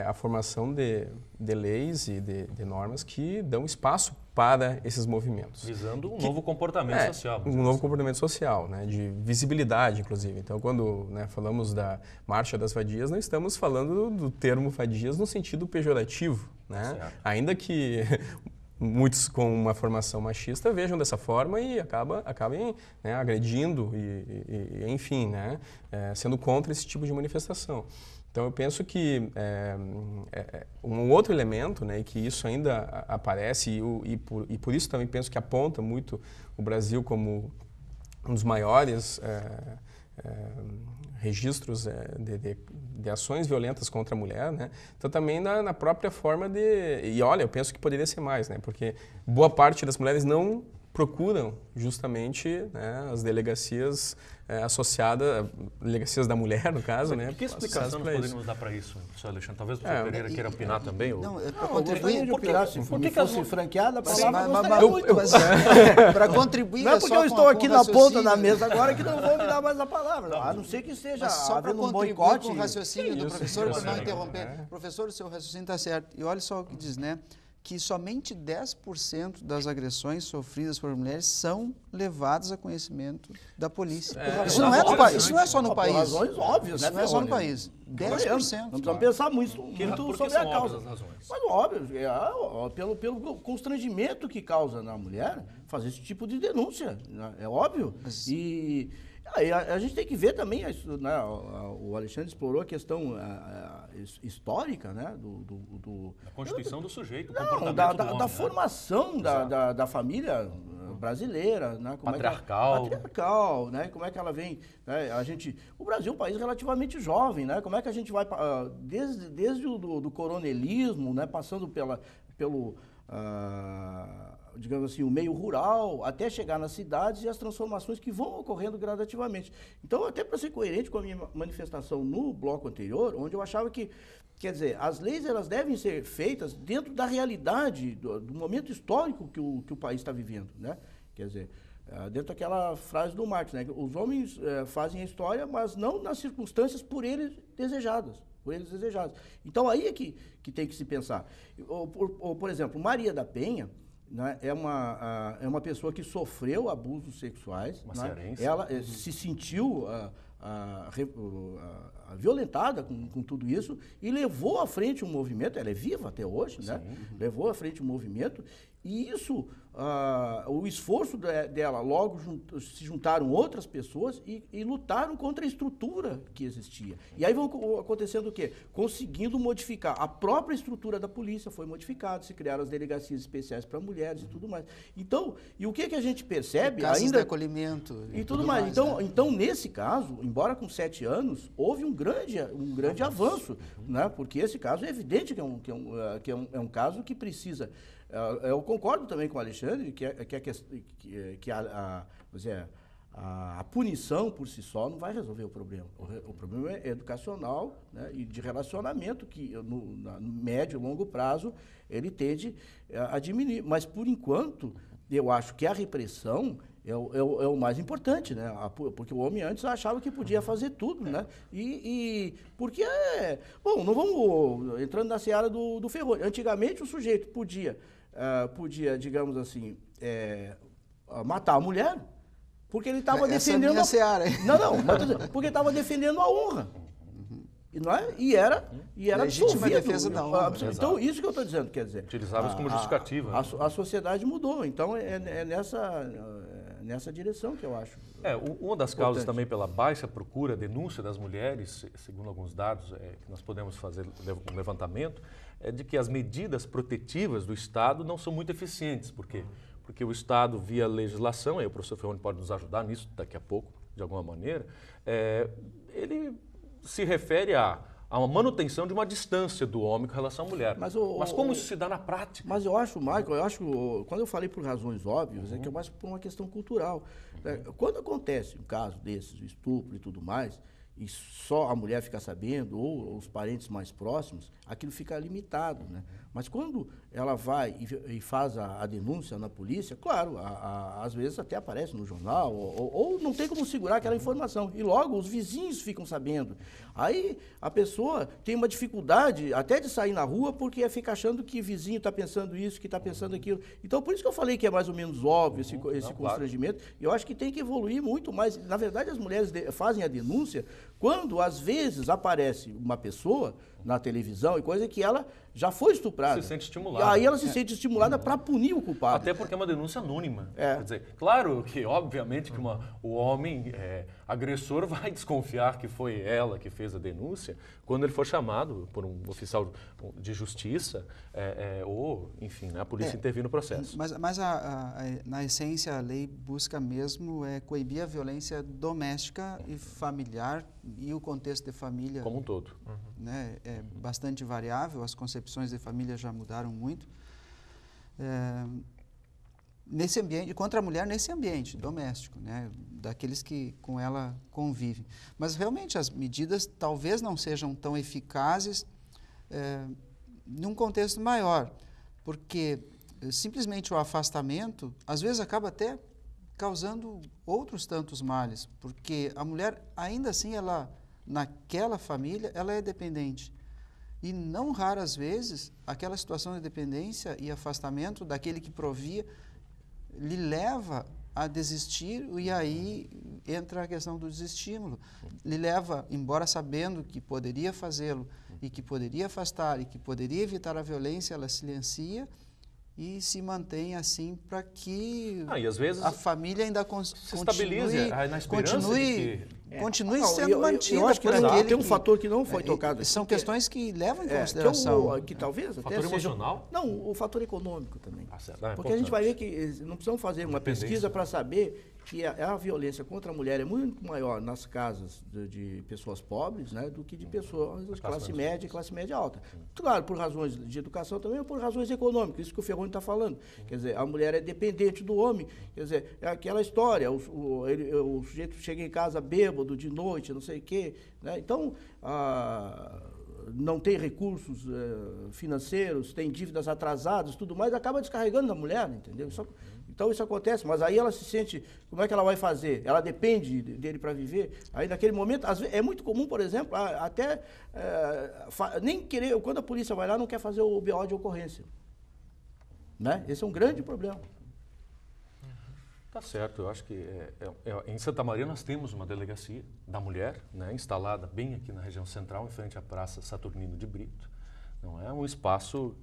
a formação de leis e de normas que dão espaço para esses movimentos. Visando um novo comportamento social. Um novo comportamento social, né, de visibilidade, inclusive. Então, quando, né, falamos da Marcha das Vadias, não estamos falando do termo vadias no sentido pejorativo, né? Ainda que muitos com uma formação machista vejam dessa forma e acabem, né, agredindo e enfim, né, sendo contra esse tipo de manifestação. Então, eu penso que um outro elemento, né, que isso ainda aparece e por isso também penso que aponta muito o Brasil como um dos maiores registros de ações violentas contra a mulher, né? Então também na própria forma e olha, eu penso que poderia ser mais, né? Porque boa parte das mulheres não procuram justamente, né, as delegacias associadas, delegacias da mulher, no caso, né? Que explicação nós poderíamos dar para isso, senhor Alexandre? Talvez o professor Pereira queira opinar também? Não, para contribuir, por que fosse franqueada, para contribuir... Não é porque eu estou aqui na ponta da mesa agora que não vou me dar mais a palavra, a não ser que seja havendo um boicote. Com o raciocínio do professor, para não interromper. Professor, o seu raciocínio está certo. E olha só o que diz, né? Que somente 10% das agressões sofridas por mulheres são levadas a conhecimento da polícia. Isso não é só no país. Por razões óbvias, né? Isso não é só no país. 10%. Não precisamos pensar muito sobre a causa. Razões? Mas óbvio, pelo constrangimento que causa na mulher fazer esse tipo de denúncia, né? É óbvio. E aí a gente tem que ver também, né, o Alexandre explorou a questão histórica, né, a constituição do sujeito, o não, comportamento do homem, da formação da família brasileira, né, patriarcal, né, como é que ela vem, né, o Brasil é um país relativamente jovem, né, como é que a gente vai desde o coronelismo, né, passando pelo digamos assim, o meio rural, até chegar nas cidades e as transformações que vão ocorrendo gradativamente. Então, até para ser coerente com a minha manifestação no bloco anterior, onde eu achava que, quer dizer, as leis elas devem ser feitas dentro da realidade, do momento histórico que o país está vivendo, né? Quer dizer, dentro daquela frase do Marx, né? Os homens fazem a história, mas não nas circunstâncias por eles desejadas. Então, aí é que tem que se pensar. Por exemplo, Maria da Penha, né, é uma pessoa que sofreu abusos sexuais, né? Ela se sentiu violentada com tudo isso e levou à frente um movimento, ela é viva até hoje, né? Levou à frente um movimento e isso, o esforço dela, logo se juntaram outras pessoas e lutaram contra a estrutura que existia. E aí vão acontecendo o quê? Conseguindo modificar. A própria estrutura da polícia foi modificada, se criaram as delegacias especiais para mulheres e tudo mais. Então, e o que a gente percebe ainda... de acolhimento. E tudo mais. Então, nesse caso, embora com 7 anos, houve um grande avanço, né? Porque esse caso é evidente que é um caso que precisa... Eu concordo também com o Alexandre que a punição por si só não vai resolver o problema. O problema é educacional, né, e de relacionamento que no médio e longo prazo ele tende a diminuir. Mas, por enquanto, eu acho que a repressão é o mais importante, né? Porque o homem antes achava que podia fazer tudo, né? Porque bom, não vamos entrando na seara do ferrolho. Antigamente o sujeito podia, digamos assim, matar a mulher porque ele estava defendendo minha seara. Não, mas porque estava defendendo a honra. Não é? E era legítima defesa da honra. Então, isso que eu estou dizendo, quer dizer... Utilizava isso como justificativa. A sociedade mudou, então é nessa direção que eu acho. Uma das causas também pela baixa procura, denúncia das mulheres, segundo alguns dados que nós podemos fazer um levantamento, é de que as medidas protetivas do Estado não são muito eficientes. Por quê? Porque o Estado, via legislação, aí o professor Ferroni pode nos ajudar nisso daqui a pouco, de alguma maneira, ele se refere a uma manutenção de uma distância do homem com relação à mulher. Mas como isso se dá na prática? Mas eu acho, Michael, quando eu falei por razões óbvias, é que é mais por uma questão cultural. Quando acontece um caso desses, o estupro e tudo mais, e só a mulher fica sabendo, ou os parentes mais próximos, aquilo fica limitado, né? Mas quando ela vai e faz a denúncia na polícia, claro, às vezes até aparece no jornal, ou não tem como segurar aquela informação. E logo os vizinhos ficam sabendo. Aí a pessoa tem uma dificuldade até de sair na rua porque fica achando que vizinho está pensando isso, que está pensando aquilo. Então, por isso que eu falei que é mais ou menos óbvio esse constrangimento. E eu acho que tem que evoluir muito mais. Na verdade, as mulheres fazem a denúncia quando, às vezes, aparece uma pessoa na televisão e coisa que ela já foi estuprada. Se sente estimulada. E aí ela se sente estimulada para punir o culpado. Até porque é uma denúncia anônima. Quer dizer, claro que, obviamente, que o homem agressor vai desconfiar que foi ela que fez a denúncia quando ele for chamado por um oficial de justiça ou, enfim, né, a polícia intervir no processo. Mas na essência, a lei busca mesmo coibir a violência doméstica e familiar e o contexto de família. Como um todo. Né, é bastante variável, as concepções de família já mudaram muito. Nesse ambiente, contra a mulher nesse ambiente doméstico, né, daqueles que com ela convivem. Mas realmente as medidas talvez não sejam tão eficazes num contexto maior, porque simplesmente o afastamento às vezes acaba até causando outros tantos males, porque a mulher ainda assim naquela família ela é dependente. E não raras vezes aquela situação de dependência e afastamento daquele que provia lhe leva a desistir, e aí entra a questão do desestímulo. Lhe leva, embora sabendo que poderia fazê-lo e que poderia afastar e que poderia evitar a violência, ela silencia e se mantém assim para que e às vezes a família ainda se estabilize na esperança continue sendo mantida. Eu acho que tem um fator que não foi tocado. São questões que levam em consideração. Que talvez até fator emocional? Não, o fator econômico também. Porque importante. a gente vai ver que não precisamos fazer uma pesquisa para saber que a violência contra a mulher é muito maior nas casas de pessoas pobres, né, do que de pessoas de classe média e classe média alta. Claro, por razões de educação também, ou por razões econômicas, isso que o Ferroni está falando. Quer dizer, a mulher é dependente do homem. Quer dizer, é aquela história, o sujeito chega em casa bêbado de noite, não sei o quê, né? Então, não tem recursos financeiros, tem dívidas atrasadas, tudo mais, acaba descarregando na mulher, entendeu? Então isso acontece, mas aí ela se sente, como é que ela vai fazer? Ela depende dele para viver. Aí naquele momento, às vezes, é muito comum, por exemplo, até nem querer, quando a polícia vai lá, não quer fazer o BO de ocorrência. Né? Esse é um grande problema. Tá certo, eu acho que em Santa Maria nós temos uma delegacia da mulher, né, instalada bem aqui na região central, em frente à Praça Saturnino de Brito. Não é um espaço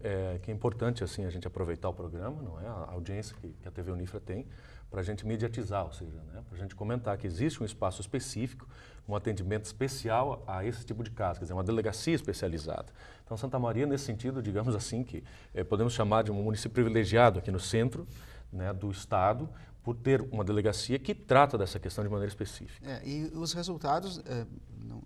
que é importante assim a gente aproveitar o programa, não é a audiência que a TV Unifra tem para a gente mediatizar, ou seja, né, para a gente comentar que existe um espaço específico, um atendimento especial a esse tipo de caso, quer dizer, uma delegacia especializada. Então Santa Maria nesse sentido, digamos assim, que podemos chamar de um município privilegiado aqui no centro, né, do estado, por ter uma delegacia que trata dessa questão de maneira específica. E os resultados,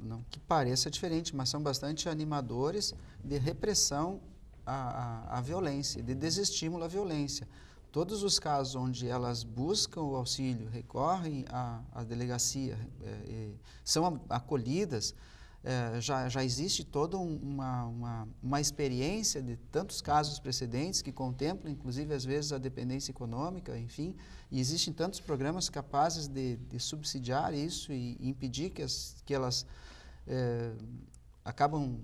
não que pareça diferente, mas são bastante animadores de repressão à violência, de desestímulo à violência. Todos os casos onde elas buscam o auxílio, recorrem à delegacia, são acolhidas, já existe toda uma experiência de tantos casos precedentes que contemplam, inclusive, às vezes, a dependência econômica, enfim, e existem tantos programas capazes de subsidiar isso e impedir que elas acabam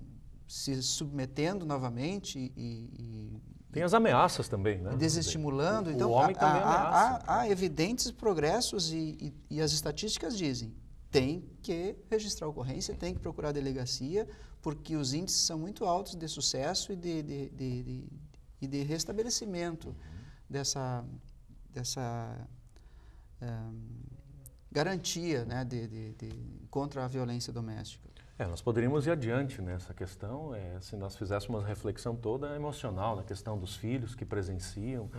se submetendo novamente e tem as ameaças também, né? Desestimulando. Então, o homem também ameaça. Há evidentes progressos e as estatísticas dizem tem que registrar a ocorrência, tem que procurar a delegacia, porque os índices são muito altos de sucesso e de restabelecimento dessa garantia, né, contra a violência doméstica. Nós poderíamos ir adiante nessa questão, se nós fizéssemos uma reflexão toda emocional na questão dos filhos que presenciam,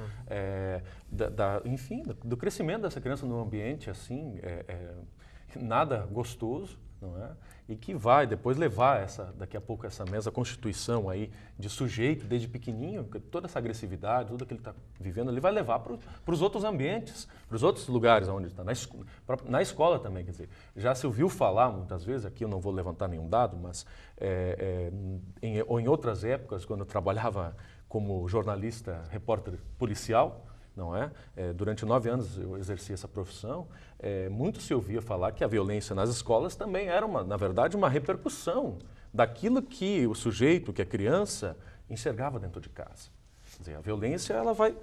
enfim, do crescimento dessa criança num ambiente assim, nada gostoso, não é? E que vai depois levar daqui a pouco essa mesma constituição aí de sujeito desde pequenininho, toda essa agressividade, tudo que ele está vivendo, ele vai levar para os outros ambientes, para os outros lugares onde está, na escola também, quer dizer. Já se ouviu falar muitas vezes, aqui eu não vou levantar nenhum dado, mas em outras épocas, quando eu trabalhava como jornalista, repórter policial, não é? Durante 9 anos eu exerci essa profissão. Muito se ouvia falar que a violência nas escolas também era, na verdade, uma repercussão daquilo que o sujeito, que a criança, enxergava dentro de casa. Quer dizer, a violência ela vai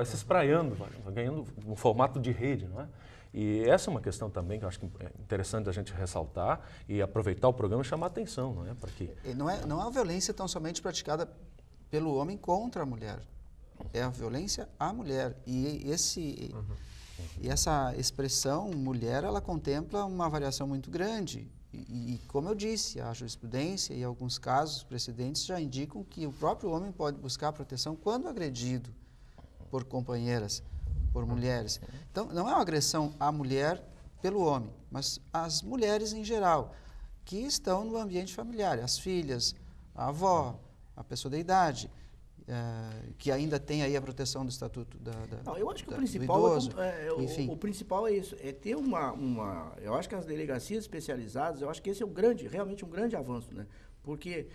se espraiando, vai ganhando um formato de rede, não é? E essa é uma questão também que eu acho que é interessante a gente ressaltar e aproveitar o programa e chamar a atenção, não é? Porque não é uma violência tão somente praticada pelo homem contra a mulher. É a violência à mulher. E essa expressão mulher, ela contempla uma variação muito grande. E como eu disse, a jurisprudência e alguns casos precedentes já indicam que o próprio homem pode buscar proteção quando agredido por companheiras, por mulheres. Então, não é uma agressão à mulher pelo homem, mas às mulheres em geral, que estão no ambiente familiar, as filhas, a avó, a pessoa da idade, que ainda tem aí a proteção do estatuto Não, eu acho que do o principal idoso, enfim. O principal é isso, é ter eu acho que as delegacias especializadas, eu acho que esse é realmente um grande avanço, né? Porque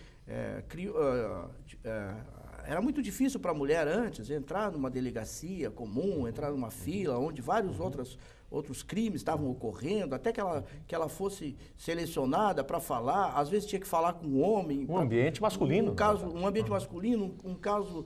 era muito difícil para a mulher antes entrar numa delegacia comum, entrar numa fila onde vários outros crimes estavam ocorrendo, até que ela fosse selecionada para falar, às vezes tinha que falar com um homem. Um ambiente masculino. Um ambiente masculino, um caso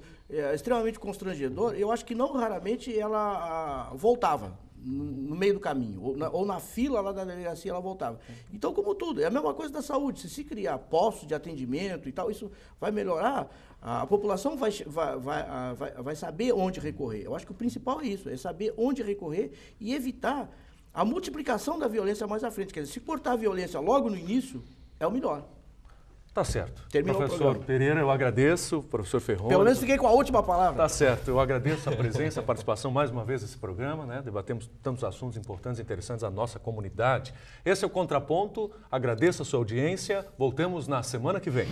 extremamente constrangedor. Eu acho que não raramente ela voltava no meio do caminho, ou na fila lá da delegacia ela voltava. Então, como tudo, é a mesma coisa da saúde. Se criar postos de atendimento e tal, isso vai melhorar, a população vai saber onde recorrer. Eu acho que o principal é isso, é saber onde recorrer e evitar a multiplicação da violência mais à frente. Quer dizer, se cortar a violência logo no início, é o melhor. Tá certo. Terminou Professor Pereira, eu agradeço. Professor Ferroni. Pelo menos fiquei com a última palavra. Tá certo. Eu agradeço a presença, a participação mais uma vez nesse programa, né? Debatemos tantos assuntos importantes e interessantes à nossa comunidade. Esse é o Contraponto. Agradeço a sua audiência. Voltamos na semana que vem.